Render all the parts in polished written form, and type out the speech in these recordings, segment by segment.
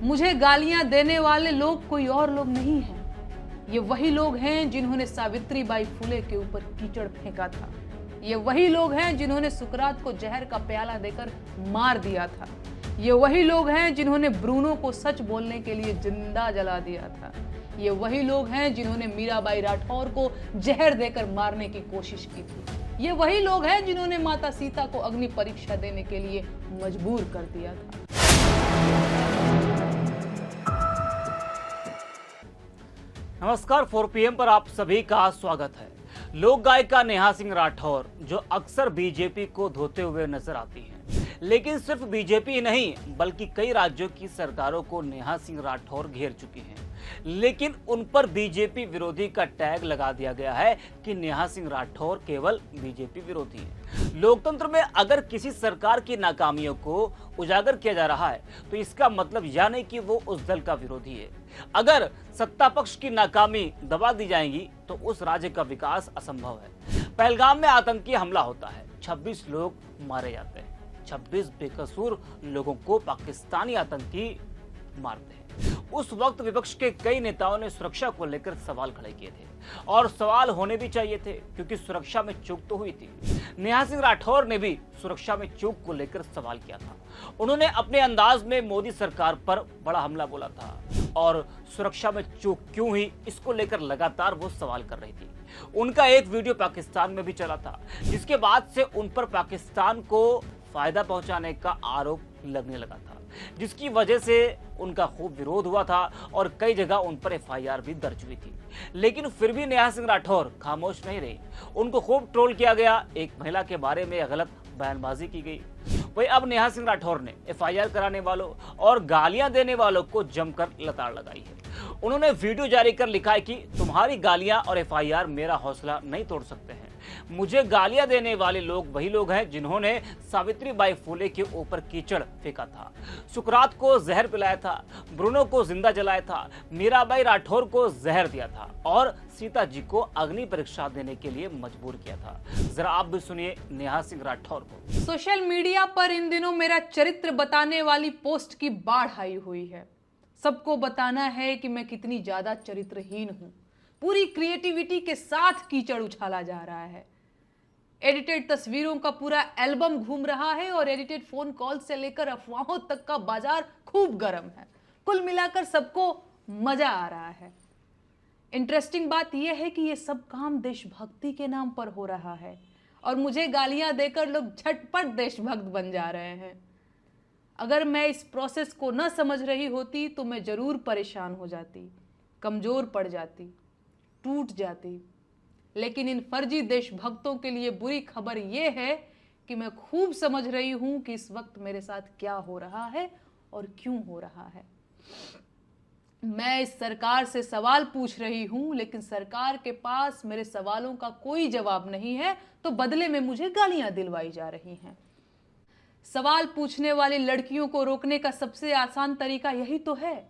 मुझे गालियां देने वाले लोग कोई और लोग नहीं हैं। ये वही लोग हैं जिन्होंने सावित्रीबाई फुले के ऊपर कीचड़ फेंका था। ये वही लोग हैं जिन्होंने सुकरात को जहर का प्याला देकर मार दिया था। ये वही लोग हैं जिन्होंने ब्रूनो को सच बोलने के लिए जिंदा जला दिया था। ये वही लोग हैं जिन्होंने मीराबाई राठौर को जहर देकर मारने की कोशिश की थी। ये वही लोग हैं जिन्होंने माता सीता को अग्नि परीक्षा देने के लिए मजबूर कर दिया था। नमस्कार, 4 PM पर आप सभी का स्वागत है। लोक गायिका नेहा सिंह राठौर जो अक्सर बीजेपी को धोते हुए नजर आती हैं, लेकिन सिर्फ बीजेपी नहीं बल्कि कई राज्यों की सरकारों को नेहा सिंह राठौर घेर चुकी हैं। लेकिन उन पर बीजेपी विरोधी का टैग लगा दिया गया है कि नेहा सिंह राठौर केवल बीजेपी विरोधी है। लोकतंत्र में अगर किसी सरकार की नाकामियों को उजागर किया जा रहा है तो इसका मतलब यह नहीं कि वो उस दल का विरोधी है। अगर सत्ता पक्ष की नाकामी दबा दी जाएगी तो उस राज्य का विकास असंभव है। पहलगाम में आतंकी हमला होता है, 26 लोग मारे जाते हैं, 26 बेकसूर लोगों को पाकिस्तानी आतंकी मारते हैं। उस वक्त विपक्ष के कई नेताओं ने सुरक्षा को लेकर सवाल खड़े किए थे और सवाल होने भी चाहिए थे क्योंकि सुरक्षा में चूक तो हुई थी। नेहा सिंह राठौर ने भी सुरक्षा में चूक को लेकर सवाल किया था। उन्होंने अपने अंदाज में मोदी सरकार पर बड़ा हमला बोला था और सुरक्षा में चूक क्यों हुई इसको लेकर लगातार वो सवाल कर रही थी। उनका एक वीडियो पाकिस्तान में भी चला था जिसके बाद से उन पर पाकिस्तान को फायदा पहुंचाने का आरोप लगने लगा था, जिसकी वजह से उनका खूब विरोध हुआ था और कई जगह उन पर FIR भी दर्ज हुई थी। लेकिन फिर भी नेहा सिंह राठौर खामोश नहीं रही। उनको खूब ट्रोल किया गया, एक महिला के बारे में गलत बयानबाजी की गई। वही अब नेहा सिंह राठौर ने FIR कराने वालों और गालियां देने वालों को जमकर लताड़ लगाई है। उन्होंने वीडियो जारी कर लिखा है कि तुम्हारी गालियां और FIR मेरा हौसला नहीं तोड़ सकते हैं। मुझे गालियां देने वाले लोग वही लोग हैं जिन्होंने सावित्रीबाई फुले के ऊपर कीचड़ फेंका था, सुकरात को जहर पिलाया था, ब्रूनो को जिंदा जलाया था, मीराबाई राठौर को जहर दिया था और सीता जी को अग्नि परीक्षा देने के लिए मजबूर किया था। जरा आप भी सुनिए नेहा सिंह राठौर को। सोशल मीडिया पर इन दिनों मेरा चरित्र बताने वाली पोस्ट की बाढ़ आई हुई है। सबको बताना है कि मैं कितनी ज्यादा चरित्रहीन हूं। पूरी क्रिएटिविटी के साथ कीचड़ उछाला जा रहा है। एडिटेड तस्वीरों का पूरा एल्बम घूम रहा है और एडिटेड फोन कॉल से लेकर अफवाहों तक का बाजार खूब गर्म है। कुल मिलाकर सबको मजा आ रहा है। इंटरेस्टिंग बात यह है कि यह सब काम देशभक्ति के नाम पर हो रहा है और मुझे गालियां देकर लोग झटपट देशभक्त बन जा रहे हैं। अगर मैं इस प्रोसेस को न समझ रही होती तो मैं जरूर परेशान हो जाती, कमजोर पड़ जाती, टूट जाती। लेकिन इन फर्जी देशभक्तों के लिए बुरी खबर यह है कि मैं खूब समझ रही हूं कि इस वक्त मेरे साथ क्या हो रहा है और क्यों हो रहा है। मैं इस सरकार से सवाल पूछ रही हूं लेकिन सरकार के पास मेरे सवालों का कोई जवाब नहीं है, तो बदले में मुझे गालियां दिलवाई जा रही हैं। सवाल पूछने वाली लड़कियों को रोकने का सबसे आसान तरीका यही तो है,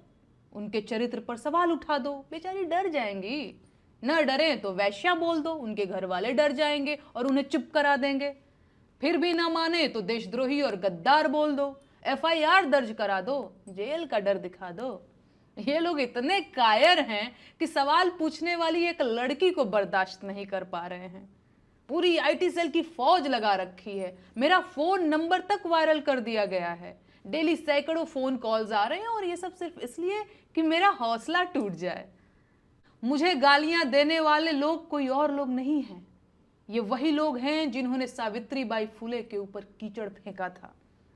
उनके चरित्र पर सवाल उठा दो। बेचारी डर जाएंगी। न डरे तो वैश्या बोल दो, उनके घर वाले डर जाएंगे और उन्हें चुप करा देंगे। फिर भी ना माने तो देशद्रोही और गद्दार बोल दो, FIR दर्ज करा दो, जेल का डर दिखा दो। ये लोग इतने कायर हैं कि सवाल पूछने वाली एक लड़की को बर्दाश्त नहीं कर पा रहे हैं। पूरी IT सेल की फौज लगा रखी है। मेरा फोन नंबर तक वायरल कर दिया गया है। डेली सैकड़ों फोन कॉल्स आ रहे हैं और ये सब सिर्फ इसलिए कि मेरा हौसला टूट जाए। मुझे गालियां देने वाले लोग कोई और लोग नहीं हैं। ये वही लोग हैं जिन्होंने सावित्रीबाई फुले के ऊपर कीचड़ फेंका था।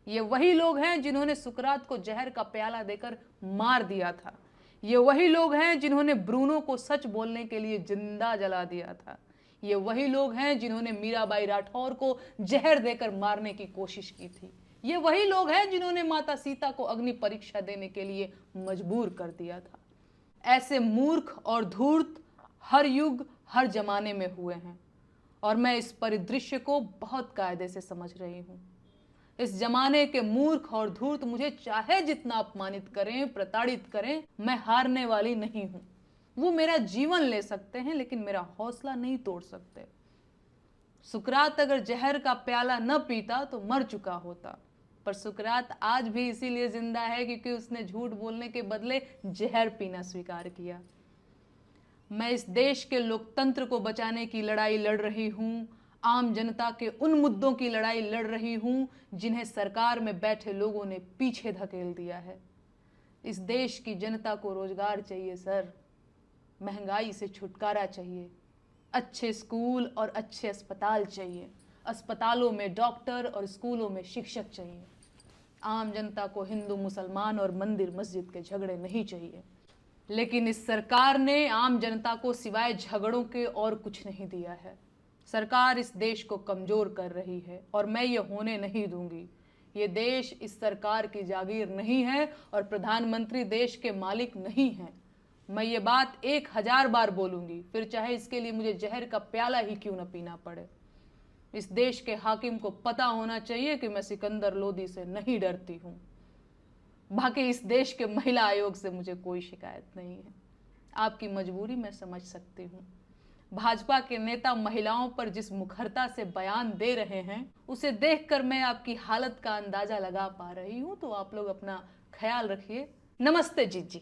ये वही लोग हैं जिन्होंने सुकरात को जहर का प्याला देकर मार दिया था। ये वही लोग हैं जिन्होंने ब्रूनो को सच बोलने के लिए जिंदा जला दिया था। ये वही लोग हैं जिन्होंने मीराबाई राठौर को जहर देकर मारने की कोशिश की थी। ये वही लोग हैं जिन्होंने माता सीता को अग्नि परीक्षा देने के लिए मजबूर कर दिया था। ऐसे मूर्ख और धूर्त हर युग हर जमाने में हुए हैं और मैं इस परिदृश्य को बहुत कायदे से समझ रही हूं। इस जमाने के मूर्ख और धूर्त मुझे चाहे जितना अपमानित करें, प्रताड़ित करें, मैं हारने वाली नहीं हूं। वो मेरा जीवन ले सकते हैं लेकिन मेरा हौसला नहीं तोड़ सकते। सुकरात अगर जहर का प्याला न पीता तो मर चुका होता। पर सुकरात आज भी इसीलिए जिंदा है क्योंकि उसने झूठ बोलने के बदले जहर पीना स्वीकार किया। मैं इस देश के लोकतंत्र को बचाने की लड़ाई लड़ रही हूँ, आम जनता के उन मुद्दों की लड़ाई लड़ रही हूँ जिन्हें सरकार में बैठे लोगों ने पीछे धकेल दिया है। इस देश की जनता को रोजगार चाहिए सर, महंगाई से छुटकारा चाहिए, अच्छे स्कूल और अच्छे अस्पताल चाहिए, अस्पतालों में डॉक्टर और स्कूलों में शिक्षक चाहिए। आम जनता को हिंदू मुसलमान और मंदिर मस्जिद के झगड़े नहीं चाहिए। लेकिन इस सरकार ने आम जनता को सिवाय झगड़ों के और कुछ नहीं दिया है। सरकार इस देश को कमजोर कर रही है और मैं ये होने नहीं दूंगी। ये देश इस सरकार की जागीर नहीं है और प्रधानमंत्री देश के मालिक नहीं हैं। मैं ये बात 1000 बार बोलूंगी, फिर चाहे इसके लिए मुझे जहर का प्याला ही क्यों न पीना पड़े। इस देश के हाकिम को पता होना चाहिए कि मैं सिकंदर लोदी से नहीं डरती हूँ। बाकी इस देश के महिला आयोग से मुझे कोई शिकायत नहीं है। आपकी मजबूरी मैं समझ सकती हूँ। भाजपा के नेता महिलाओं पर जिस मुखरता से बयान दे रहे हैं उसे देखकर मैं आपकी हालत का अंदाजा लगा पा रही हूँ। तो आप लोग अपना ख्याल रखिए। नमस्ते जी।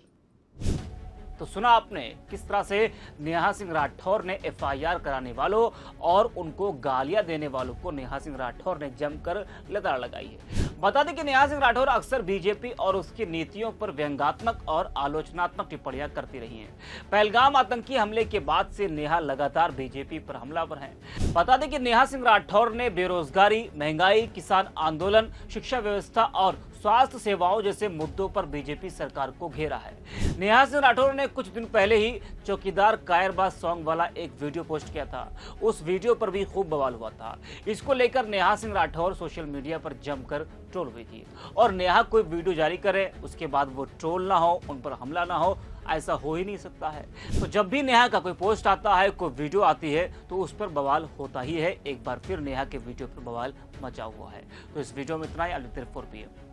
तो सुना आपने किस तरह से नेहा सिंह राठौर ने एफआईआर कराने वालों और उनको गालियां देने वालों को नेहा सिंह राठौर ने जमकर लताड़ लगाई है। बता दें कि नेहा सिंह राठौर अक्सर बीजेपी और उसकी नीतियों पर व्यंग्यात्मक और आलोचनात्मक टिप्पणियां करती रही हैं। पहलगाम आतंकी हमले के बाद से नेहा लगातार बीजेपी पर हमलावर हैं। बता दें कि नेहा सिंह राठौर ने बेरोजगारी, महंगाई, किसान आंदोलन, शिक्षा व्यवस्था और स्वास्थ्य सेवाओं जैसे मुद्दों पर बीजेपी सरकार को घेरा है। नेहा सिंह राठौर ने कुछ दिन पहले ही चौकीदार कायरबाज सॉन्ग वाला एक वीडियो पोस्ट किया था। उस वीडियो पर भी खूब बवाल हुआ था। इसको लेकर नेहा सिंह राठौर सोशल मीडिया पर जमकर ट्रोल हुई थी। और नेहा कोई वीडियो जारी करे उसके बाद वो ट्रोल ना हो, उन पर हमला ना हो, ऐसा हो ही नहीं सकता है। तो जब भी नेहा का कोई पोस्ट आता है, कोई वीडियो आती है तो उस पर बवाल होता ही है। एक बार फिर नेहा के वीडियो पर बवाल मचा हुआ है। तो इस वीडियो में इतना ही। 4 PM